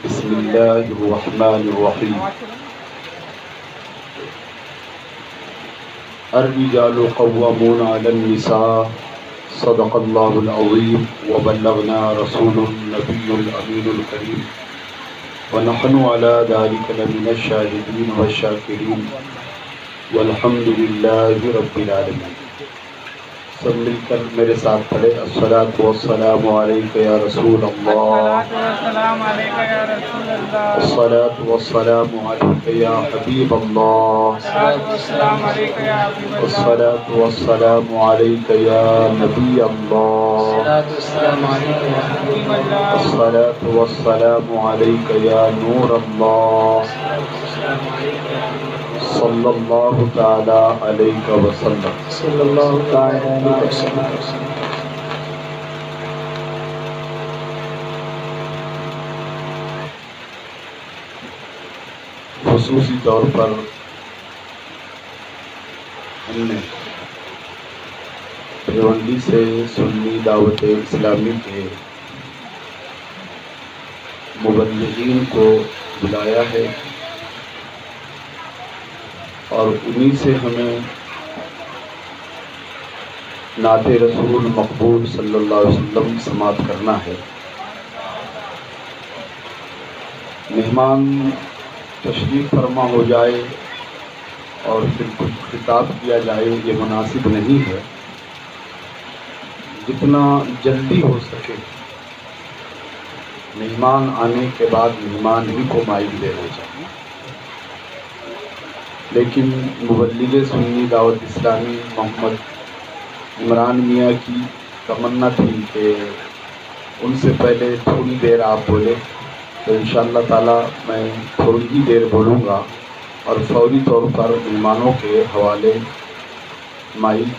بسم اللہ الرحمن الرحیم الرجال قوامون علی النساء صدق اللہ العظیم وبلغنا رسول النبی الامین الکریم ونحن علی ذلک لمن الشاہدین والشاکرین والحمد للہ رب العالمین۔ سب مل کر میرے ساتھ پڑھے الصلاۃ والسلام علیک یا رسول اللہ، الصلاۃ والسلام علیک یا حبیب اللہ، الصلاۃ والسلام علیک یا نبی اللہ، الصلاۃ والسلام علیک یا نور اللہ، صلی اللہ تعالی علیہ وسلم۔ صلی اللہ تعالی علیہ وسلم۔ خصوصی طور پر ہم نے بھیونڈی سے سنی دعوت اسلامی کے مبلغین کو بلایا ہے اور انہی سے ہمیں نعت رسول مقبول صلی اللہ علیہ وسلم سماعت کرنا ہے۔ مہمان تشریف فرما ہو جائے اور پھر کچھ خطاب کیا جائے یہ مناسب نہیں ہے، جتنا جلدی ہو سکے مہمان آنے کے بعد مہمان ہی کو مائک دینا چاہیے۔ لیکن مبلغ سنی دعوت اسلامی محمد عمران میاں کی تمنا تھی کہ ان سے پہلے تھوڑی دیر آپ بولے، تو انشاءاللہ تعالی میں تھوڑی ہی دیر بولوں گا اور فوری طور پر مہمانوں کے حوالے مائک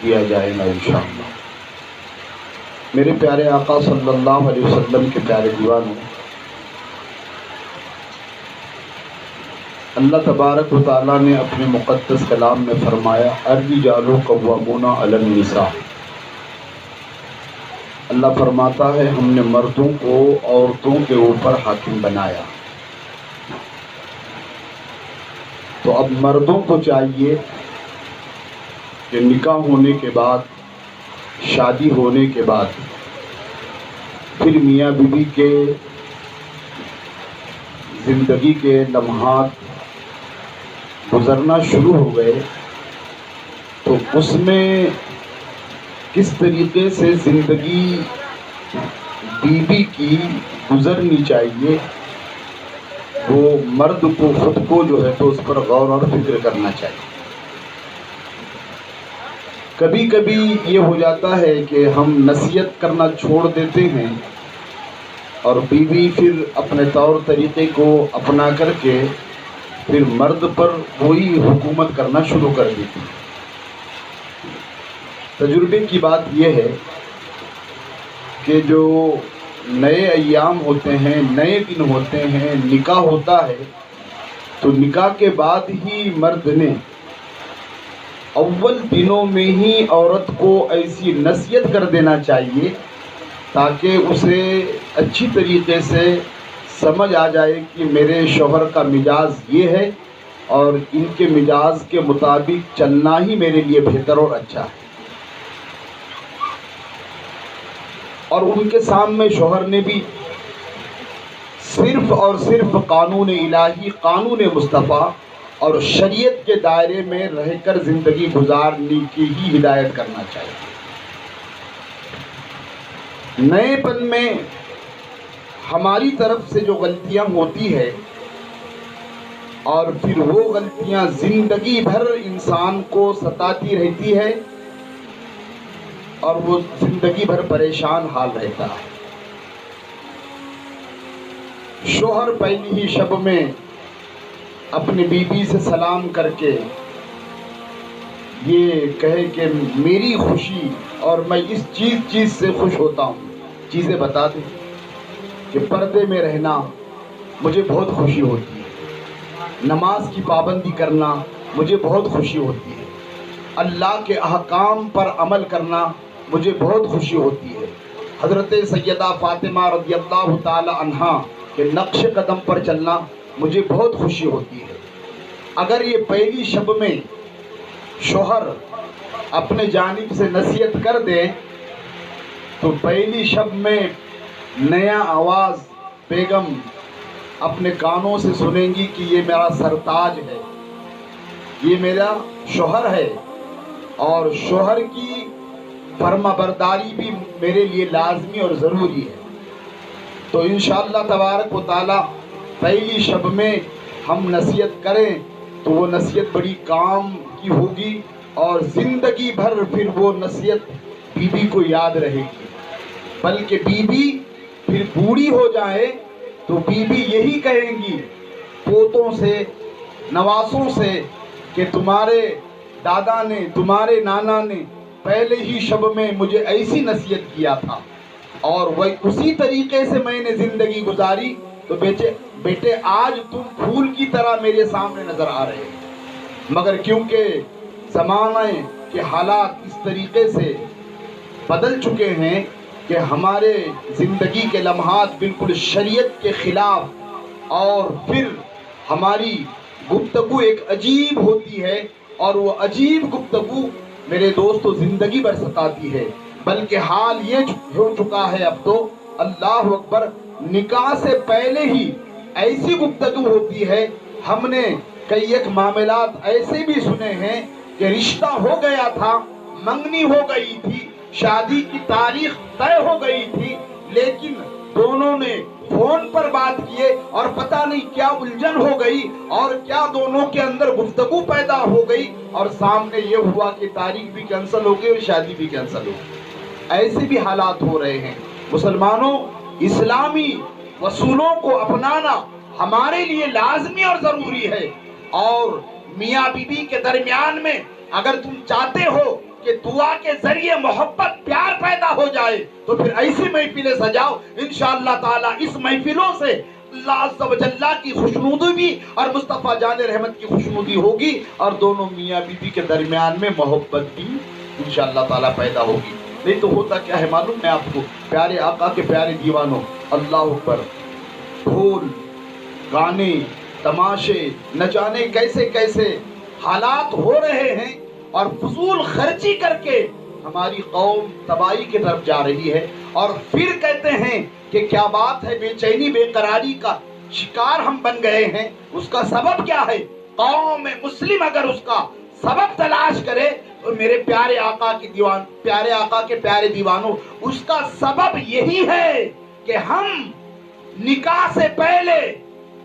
دیا جائے گا انشاءاللہ۔ میرے پیارے آقا صلی اللہ علیہ وسلم کے پیارے دیوانوں، اللہ تبارک و تعالیٰ نے اپنے مقدس کلام میں فرمایا الرجال قوامون علی النساء۔ اللہ فرماتا ہے ہم نے مردوں کو عورتوں کے اوپر حاکم بنایا۔ تو اب مردوں کو چاہیے کہ نکاح ہونے کے بعد، شادی ہونے کے بعد پھر میاں بیوی کے زندگی کے لمحات گزرنا شروع ہو گئے تو اس میں کس طریقے سے زندگی بیوی کی گزرنی چاہیے، وہ مرد کو خود کو جو ہے تو اس پر غور اور فکر کرنا چاہیے۔ کبھی کبھی یہ ہو جاتا ہے کہ ہم نصیحت کرنا چھوڑ دیتے ہیں اور بیوی پھر اپنے طور طریقے کو اپنا کر کے پھر مرد پر وہی حکومت کرنا شروع کر دیتی ہے۔ تجربے کی بات یہ ہے کہ جو نئے ایام ہوتے ہیں، نئے دن ہوتے ہیں، نکاح ہوتا ہے تو نکاح کے بعد ہی مرد نے اول دنوں میں ہی عورت کو ایسی نصیحت کر دینا چاہیے تاکہ اسے اچھی طریقے سے سمجھ آ جائے کہ میرے شوہر کا مزاج یہ ہے اور ان کے مزاج کے مطابق چلنا ہی میرے لیے بہتر اور اچھا ہے۔ اور ان کے سامنے شوہر نے بھی صرف اور صرف قانون الہی، قانون مصطفیٰ اور شریعت کے دائرے میں رہ کر زندگی گزارنے کی ہی ہدایت کرنا چاہیے۔ نئے پن میں ہماری طرف سے جو غلطیاں ہوتی ہے اور پھر وہ غلطیاں زندگی بھر انسان کو ستاتی رہتی ہے اور وہ زندگی بھر پریشان حال رہتا ہے۔ شوہر پہلی ہی شب میں اپنی بیوی سے سلام کر کے یہ کہے کہ میری خوشی اور میں اس چیز سے خوش ہوتا ہوں، چیزیں بتا دیں کہ پردے میں رہنا مجھے بہت خوشی ہوتی ہے، نماز کی پابندی کرنا مجھے بہت خوشی ہوتی ہے، اللہ کے احکام پر عمل کرنا مجھے بہت خوشی ہوتی ہے، حضرت سیدہ فاطمہ رضی اللہ تعالی عنہا کے نقش قدم پر چلنا مجھے بہت خوشی ہوتی ہے۔ اگر یہ پہلی شب میں شوہر اپنے جانب سے نصیحت کر دیں تو پہلی شب میں نیا آواز بیگم اپنے کانوں سے سنیں گی کہ یہ میرا سرتاج ہے، یہ میرا شوہر ہے، اور شوہر کی فرما برداری بھی میرے لیے لازمی اور ضروری ہے۔ تو انشاءاللہ تبارک و تعالی پہلی شب میں ہم نصیحت کریں تو وہ نصیحت بڑی کام کی ہوگی، اور زندگی بھر پھر وہ نصیحت بی بی کو یاد رہے گی۔ بلکہ بی بی پھر بوڑھی ہو جائے تو بی بی یہی کہیں گی پوتوں سے، نواسوں سے کہ تمہارے دادا نے، تمہارے نانا نے پہلے ہی شب میں مجھے ایسی نصیحت کیا تھا، اور وہ اسی طریقے سے میں نے زندگی گزاری، تو بیٹے آج تم پھول کی طرح میرے سامنے نظر آ رہے ہیں۔ مگر کیونکہ زمانے کے حالات اس طریقے سے بدل چکے ہیں کہ ہمارے زندگی کے لمحات بالکل شریعت کے خلاف، اور پھر ہماری گفتگو ایک عجیب ہوتی ہے، اور وہ عجیب گفتگو میرے دوستو زندگی بھر ستاتی ہے۔ بلکہ حال یہ ہو چکا ہے اب تو، اللہ اکبر، نکاح سے پہلے ہی ایسی گفتگو ہوتی ہے۔ ہم نے کئی ایک معاملات ایسے بھی سنے ہیں کہ رشتہ ہو گیا تھا، منگنی ہو گئی تھی، شادی کی تاریخ طے ہو گئی تھی، لیکن دونوں نے فون پر بات کیے اور پتہ نہیں کیا الجھن ہو گئی، اور کیا دونوں کے اندر گفتگو پیدا ہو گئی، اور سامنے یہ ہوا کہ تاریخ بھی کینسل ہو گئی اور شادی بھی کینسل ہو گئی۔ ایسے بھی حالات ہو رہے ہیں۔ مسلمانوں، اسلامی اصولوں کو اپنانا ہمارے لیے لازمی اور ضروری ہے، اور میاں بیوی کے درمیان میں اگر تم چاہتے ہو کہ دعا کے ذریعے محبت پیار پیدا ہو جائے تو پھر ایسی محفلیں سجاؤ۔ انشاءاللہ تعالی اس محفلوں سے اللہ عز و جل کی خوشنودی بھی اور مصطفیٰ جان رحمت کی خوشنودی ہوگی، اور دونوں میاں بیوی کے درمیان میں محبت بھی انشاءاللہ تعالی پیدا ہوگی۔ نہیں تو ہوتا کیا ہے معلوم ہے آپ کو، پیارے آقا کے پیارے دیوانوں، اللہ اکبر، ڈھول، گانے، تماشے، نہ جانے کیسے کیسے حالات ہو رہے ہیں، اور فضول خرچی کر کے ہماری قوم تباہی کی طرف جا رہی ہے، اور پھر کہتے ہیں کہ کیا بات ہے، بے چینی بے قراری کا شکار ہم بن گئے ہیں۔ اس کا سبب کیا ہے؟ قوم مسلم اگر اس کا سبب تلاش کرے تو میرے پیارے آقا کے دیوان، پیارے آقا کے پیارے دیوانوں، اس کا سبب یہی ہے کہ ہم نکاح سے پہلے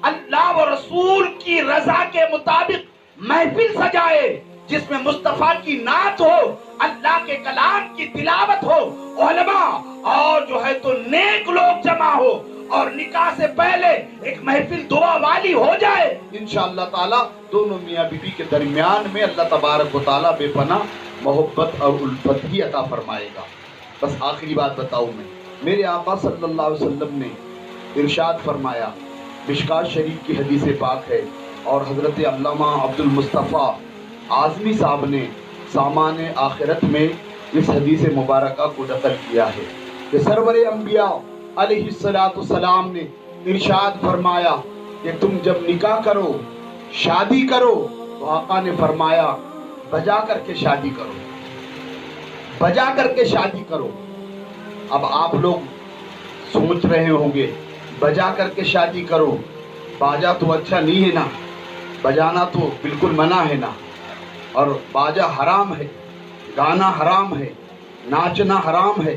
اللہ و رسول کی رضا کے مطابق محفل سجائے، جس میں مصطفیٰ کی نعت ہو، اللہ کے کلام کی تلاوت ہو، علماء اور جو ہے تو نیک لوگ جمع ہو، اور نکاح سے پہلے ایک محفل دعا والی ہو جائے۔ انشاءاللہ تعالی دونوں میاں بیوی کے درمیان میں اللہ تبارک و تعالی بے پناہ محبت اور الفت ہی عطا فرمائے گا۔ بس آخری بات بتاؤں میں، میرے آقا صلی اللہ علیہ وسلم نے ارشاد فرمایا، مشکات شریف کی حدیث پاک ہے، اور حضرت علامہ عبد المصطفیٰ اعظمی صاحب نے سامان آخرت میں اس حدیث مبارکہ کو نقل کیا ہے کہ سرور انبیاء علیہ السلام نے ارشاد فرمایا کہ تم جب نکاح کرو، شادی کرو، تو آقا نے فرمایا بجا کر کے شادی کرو، بجا کر کے شادی کرو۔ اب آپ لوگ سوچ رہے ہوں گے بجا کر کے شادی کرو، باجا تو اچھا نہیں ہے نا، بجانا تو بالکل منع ہے نا، اور باجا حرام ہے، گانا حرام ہے، ناچنا حرام ہے،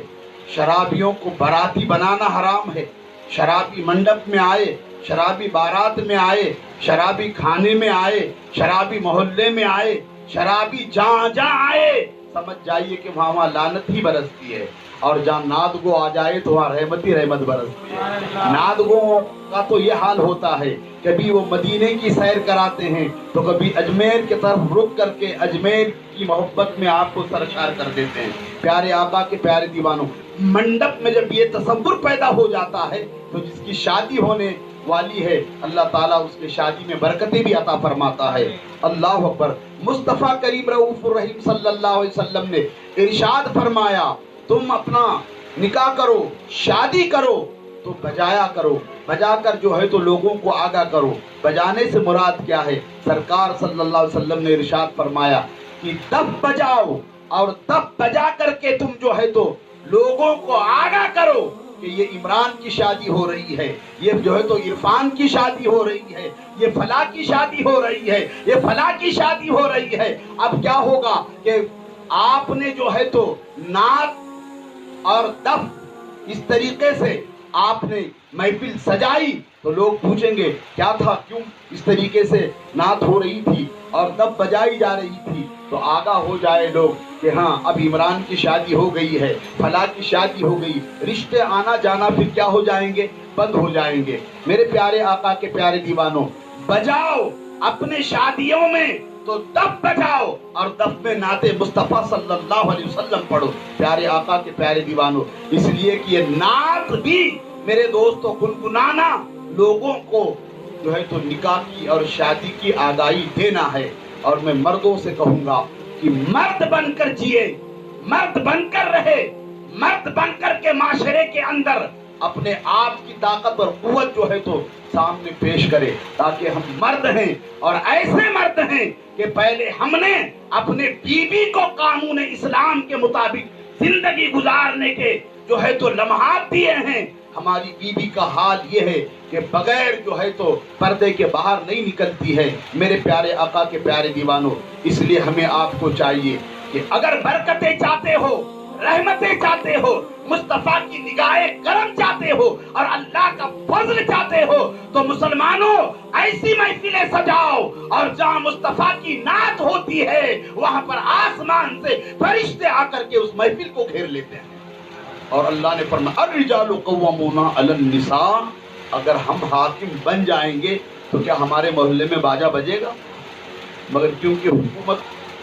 شرابیوں کو باراتی بنانا حرام ہے، شرابی منڈپ میں آئے، شرابی بارات میں آئے، شرابی کھانے میں آئے، شرابی محلے میں آئے، شرابی جہاں جہاں آئے، سمجھ جائیے کہ وہاں لعنت ہی برستی ہے، اور جہاں نادگو آ جائے تو وہاں رحمت ہی رحمت برستی ہے۔ نادگو کا تو یہ حال ہوتا ہے، کبھی وہ مدینے کی سیر کراتے ہیں تو کبھی اجمیر کی طرف رک کر کے اجمیر کی محبت میں آپ کو سرشار کر دیتے ہیں۔ پیارے آقا کے پیارے دیوانوں، منڈپ میں جب یہ تصور پیدا ہو جاتا ہے تو جس کی شادی ہونے والی ہے، اللہ تعالیٰ اس کے شادی میں برکتیں بھی عطا فرماتا ہے۔ اللہ اکبر۔ مصطفیٰ کریم رؤوف الرحیم صلی اللہ علیہ وسلم نے ارشاد فرمایا، تم اپنا نکاح کرو، شادی کرو تو بجایا کرو، بجا کر جو ہے تو لوگوں کو آگاہ کرو۔ بجانے سے مراد کیا ہے؟ سرکار صلی اللہ علیہ وسلم نے ارشاد فرمایا کہ دف بجاؤ، اور دف بجا کر کے تم جو ہے تو لوگوں کو آگاہ کرو کہ یہ عمران کی شادی ہو رہی ہے، یہ جو ہے تو عرفان کی شادی ہو رہی ہے، یہ فلاں کی شادی ہو رہی ہے، یہ فلاں کی شادی ہو رہی ہے۔ اب کیا ہوگا کہ آپ نے جو ہے تو نعت اور دف اس طریقے سے آپ نے محفل سجائی تو لوگ پوچھیں گے کیا تھا، کیوں اس طریقے سے نعت ہو رہی تھی اور دف بجائی جا رہی تھی، تو آگاہ ہو جائے لوگ کہ ہاں اب عمران کی شادی ہو گئی ہے، فلاں کی شادی ہو گئی، رشتے آنا جانا پھر کیا ہو جائیں گے؟ بند ہو جائیں گے۔ میرے پیارے آقا کے پیارے دیوانوں، بجاؤ اپنے شادیوں میں تو دف بجاؤ اور دف میں نعت مصطفیٰ صلی اللہ علیہ وسلم پڑھو۔ پیارے آقا کے پیارے دیوانوں، اس لیے کہ یہ نعت بھی میرے دوستوں گنگنانا لوگوں کو جو ہے تو نکاح کی اور شادی کی آگاہی دینا ہے۔ اور میں مردوں سے کہوں گا کہ مرد بن کر جیے، مرد بن کر رہے، مرد بن کر کے معاشرے کے اندر اپنے آپ کی طاقت اور قوت جو ہے تو سامنے پیش کرے، تاکہ ہم مرد ہیں اور ایسے مرد ہیں کہ پہلے ہم نے اپنے بیوی کو قانون اسلام کے مطابق زندگی گزارنے کے جو ہے تو لمحات دیے ہیں۔ ہماری بیوی کا حال یہ ہے کہ بغیر جو ہے تو پردے کے باہر نہیں نکلتی ہے۔ میرے پیارے آقا کے پیارے دیوانوں، اس لیے ہمیں آپ کو چاہیے کہ اگر برکتیں چاہتے ہو، رحمتیں چاہتے ہو، مصطفیٰ کی نگاہ کرم چاہتے ہو اور اللہ کا فضل چاہتے ہو، تو مسلمانوں ایسی محفلیں سجاؤ اور جہاں مصطفیٰ کی نعت ہوتی ہے وہاں پر آسمان سے فرشتے آ کر کے اس محفل کو گھیر لیتے ہیں۔ اور اللہ نے فرمایا الرجال قوامون علی النساء، اگر ہم حاکم بن جائیں گے تو کیا ہمارے محلے میں باجا بجے گا؟ مگر کیونکہ حکومت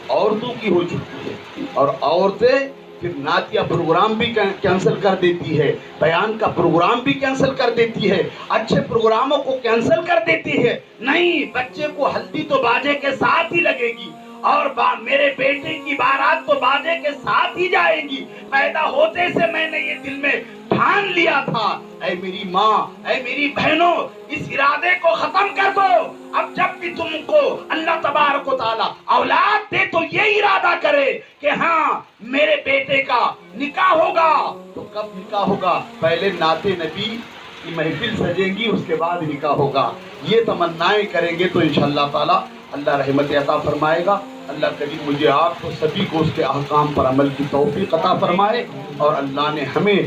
عورتوں کی ہو چکی ہے اور عورتیں پھر نعتیہ پروگرام بھی کینسل کر دیتی ہے، بیان کا پروگرام بھی کینسل کر دیتی ہے، اچھے پروگراموں کو کینسل کر دیتی ہے۔ نہیں، بچے کو ہلدی تو باجے کے ساتھ ہی لگے گی، اور میرے بیٹے کی بارات تو باجے کے ساتھ ہی جائے گی۔ پیدا ہوتے سے میں نے یہ دل میں ٹھان لیا تھا، اے میری ماں، اے میری بہنوں، اس ارادے کو ختم کر دو۔ اب جب بھی تم کو اللہ تبارک و تعالی اولاد دے تو یہ ارادہ کرے کہ ہاں میرے بیٹے کا نکاح ہوگا۔ تو کب نکاح ہوگا؟ پہلے نعت نبی کی محفل سجیں گی، اس کے بعد نکاح ہوگا۔ یہ تمنائیں کریں گے تو انشاءاللہ تعالی اللہ رحمت عطا فرمائے گا۔ اللہ کریم مجھے آپ کو سبھی کو اس کے احکام پر عمل کی توفیق عطا فرمائے، اور اللہ نے ہمیں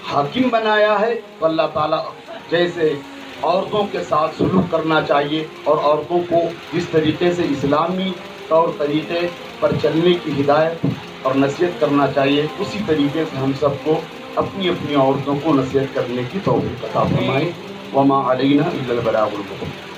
حاکم بنایا ہے تو اللہ تعالیٰ جیسے عورتوں کے ساتھ سلوک کرنا چاہیے اور عورتوں کو جس طریقے سے اسلامی طور طریقے پر چلنے کی ہدایت اور نصیحت کرنا چاہیے، اسی طریقے سے ہم سب کو اپنی اپنی عورتوں کو نصیحت کرنے کی توفیق عطا فرمائے۔ وما علینا الا البلاغ المبین۔